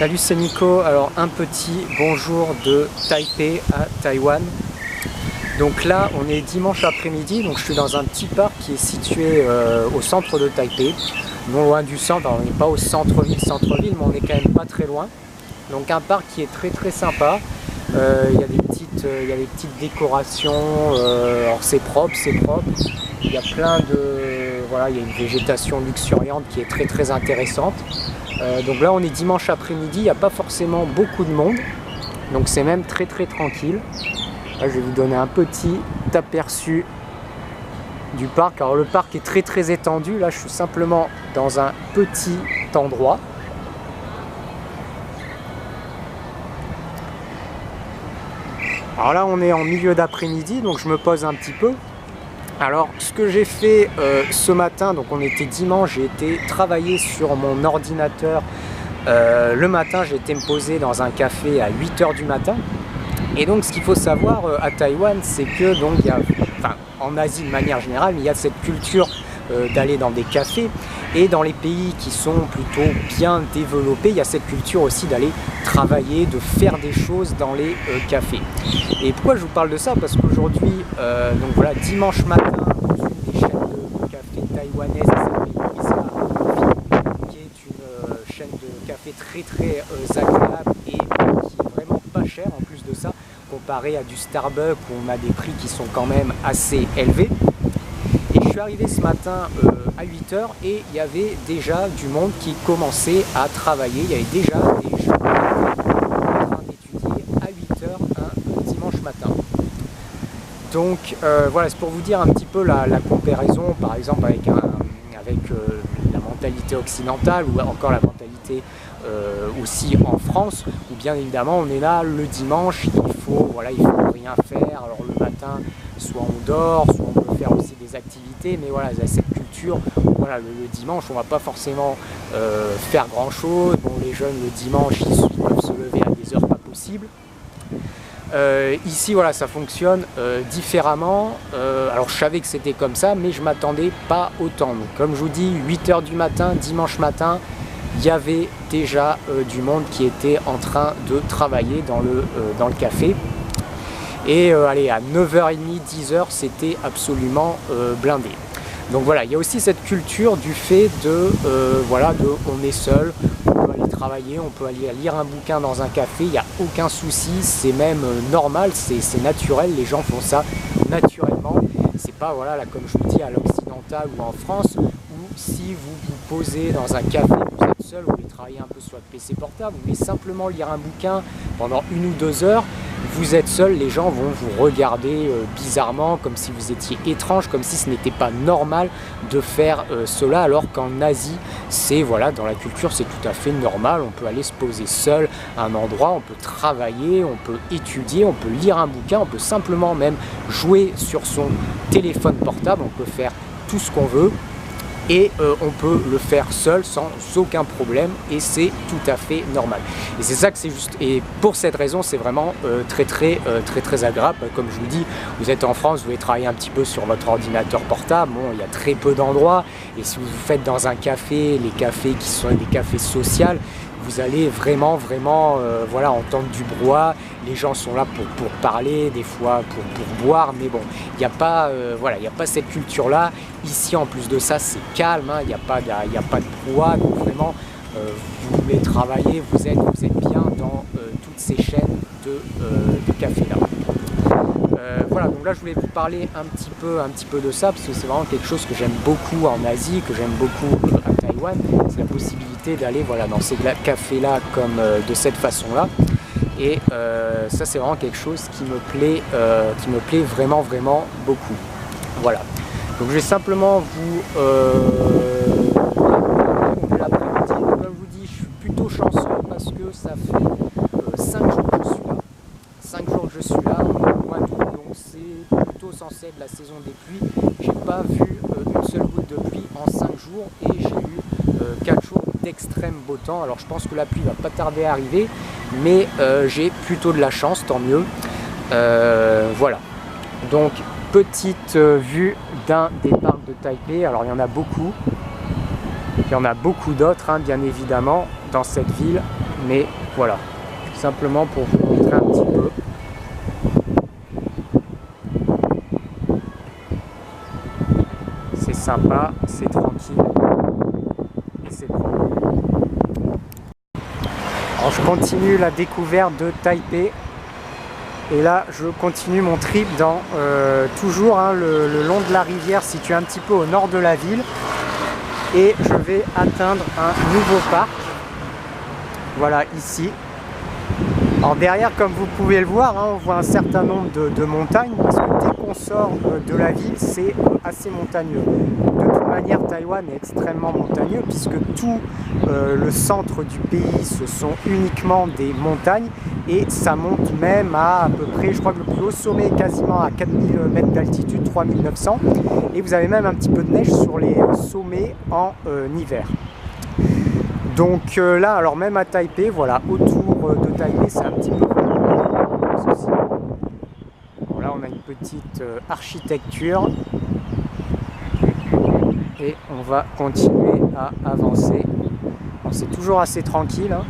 Salut, c'est Nico. Alors un petit bonjour de Taipei à Taïwan. Donc là on est dimanche après-midi, donc je suis dans un petit parc qui est situé au centre de Taipei, non loin du centre. Alors, on n'est pas au centre-ville, mais on est quand même pas très loin. Donc un parc qui est très sympa. Il y a des petites décorations, alors c'est propre. Il y a plein de... Voilà, il y a une végétation luxuriante qui est très intéressante. Donc là on est dimanche après-midi, il n'y a pas forcément beaucoup de monde, donc c'est même très tranquille. Là je vais vous donner un petit aperçu du parc. Alors le parc est très étendu, là je suis simplement dans un petit endroit. Alors là on est en milieu d'après-midi, donc je me pose un petit peu. Alors ce que j'ai fait ce matin, donc on était dimanche, j'ai été travailler sur mon ordinateur le matin. J'ai été me poser dans un café à 8 h du matin. Et donc ce qu'il faut savoir à Taïwan, c'est que donc il y a, enfin en Asie de manière générale, il y a cette culture d'aller dans des cafés, et dans les pays qui sont plutôt bien développés, il y a cette culture aussi d'aller travailler, de faire des choses dans les cafés. Et pourquoi je vous parle de ça? Parce qu'aujourd'hui, donc voilà, dimanche matin, dans une des chaînes de café taïwanaises, qui s'appelle Vinh, qui est une chaîne de café très agréable et qui est vraiment pas cher en plus de ça, comparé à du Starbucks où on a des prix qui sont quand même assez élevés. Et je suis arrivé ce matin à 8 h et il y avait déjà du monde qui commençait à travailler. Il y avait déjà des gens en train d'étudier à 8 h un dimanche matin. Donc voilà, c'est pour vous dire un petit peu la comparaison, par exemple avec la mentalité occidentale ou encore la mentalité aussi en France, où bien évidemment on est là le dimanche, il faut rien faire. Alors le matin, soit on dort, soit on peut faire aussi des activités, mais voilà, il y a cette culture, voilà, le dimanche on va pas forcément faire grand chose. Bon, les jeunes le dimanche ils peuvent se lever à des heures pas possibles. Ici voilà, ça fonctionne différemment. Alors je savais que c'était comme ça, mais je m'attendais pas autant. Donc comme je vous dis, 8 h du matin, dimanche matin, il y avait déjà du monde qui était en train de travailler dans le café. Et allez, à 9 h 30, 10 h, c'était absolument blindé. Donc voilà, il y a aussi cette culture du fait de, on est seul, on peut aller travailler, on peut aller lire un bouquin dans un café, il n'y a aucun souci, c'est même normal, c'est naturel, les gens font ça naturellement. C'est pas, voilà, là, comme je vous dis, à l'occidental ou en France, où si vous vous posez dans un café, vous êtes seul, vous voulez travailler un peu sur votre PC portable, vous voulez simplement lire un bouquin pendant 1 ou 2 heures, vous êtes seul, les gens vont vous regarder bizarrement, comme si vous étiez étrange, comme si ce n'était pas normal de faire cela, alors qu'en Asie, c'est, voilà, dans la culture, c'est tout à fait normal. On peut aller se poser seul à un endroit, on peut travailler, on peut étudier, on peut lire un bouquin, on peut simplement même jouer sur son téléphone portable, on peut faire tout ce qu'on veut. Et on peut le faire seul sans aucun problème, et c'est tout à fait normal. Et c'est ça que c'est juste, et pour cette raison c'est vraiment très agréable. Comme je vous dis, vous êtes en France, vous voulez travailler un petit peu sur votre ordinateur portable, bon, il y a très peu d'endroits, et si vous vous faites dans un café, les cafés qui sont des cafés sociaux, vous allez vraiment voilà, entendre du brouhaha. Les gens sont là pour parler, des fois pour boire, mais bon, il n'y a pas voilà, il n'y a pas cette culture là. Ici en plus de ça c'est calme, hein, il n'y a pas de brouhaha, donc vraiment vous voulez travailler, vous êtes bien dans toutes ces chaînes de café là. Voilà, donc là je voulais vous parler un petit peu de ça, parce que c'est vraiment quelque chose que j'aime beaucoup en Asie, que j'aime beaucoup à Taïwan, c'est la possibilité d'aller, voilà, dans ces cafés là comme de cette façon là. Et ça c'est vraiment quelque chose qui me plaît vraiment beaucoup. Voilà, donc je vais simplement vous l'après-midi. Comme je vous dis, je suis plutôt chanceux parce que ça fait 5 jours que je suis là. 5 jours que je suis là, on est au mois d'août, donc c'est plutôt censé être la saison des pluies. J'ai pas vu une seule goutte de pluie en 5 jours, et j'ai eu 4 jours d'extrême beau temps. Alors je pense que la pluie va pas tarder à arriver, mais j'ai plutôt de la chance, tant mieux. Voilà, donc petite vue d'un des parcs de Taipei. Alors il y en a beaucoup d'autres, hein, bien évidemment. dans cette ville, mais voilà, simplement pour vous montrer un petit peu. C'est sympa, c'est tranquille et c'est propre. Alors je continue la découverte de Taipei et là je continue mon trip dans toujours le long de la rivière situé un petit peu au nord de la ville, et je vais atteindre un nouveau parc. Voilà, ici. Alors derrière, comme vous pouvez le voir, on voit un certain nombre de montagnes, parce que dès qu'on sort de la ville, c'est assez montagneux. De toute manière, Taïwan est extrêmement montagneux, puisque tout le centre du pays, ce sont uniquement des montagnes, et ça monte même à peu près, je crois que le plus haut sommet est quasiment à 4000 mètres d'altitude, 3900, et vous avez même un petit peu de neige sur les sommets en hiver. Donc là, alors même à Taipei, voilà, autour de Taipei, c'est un petit peu comme ceci. Bon, là, on a une petite architecture et on va continuer à avancer. Bon, c'est toujours assez tranquille, hein.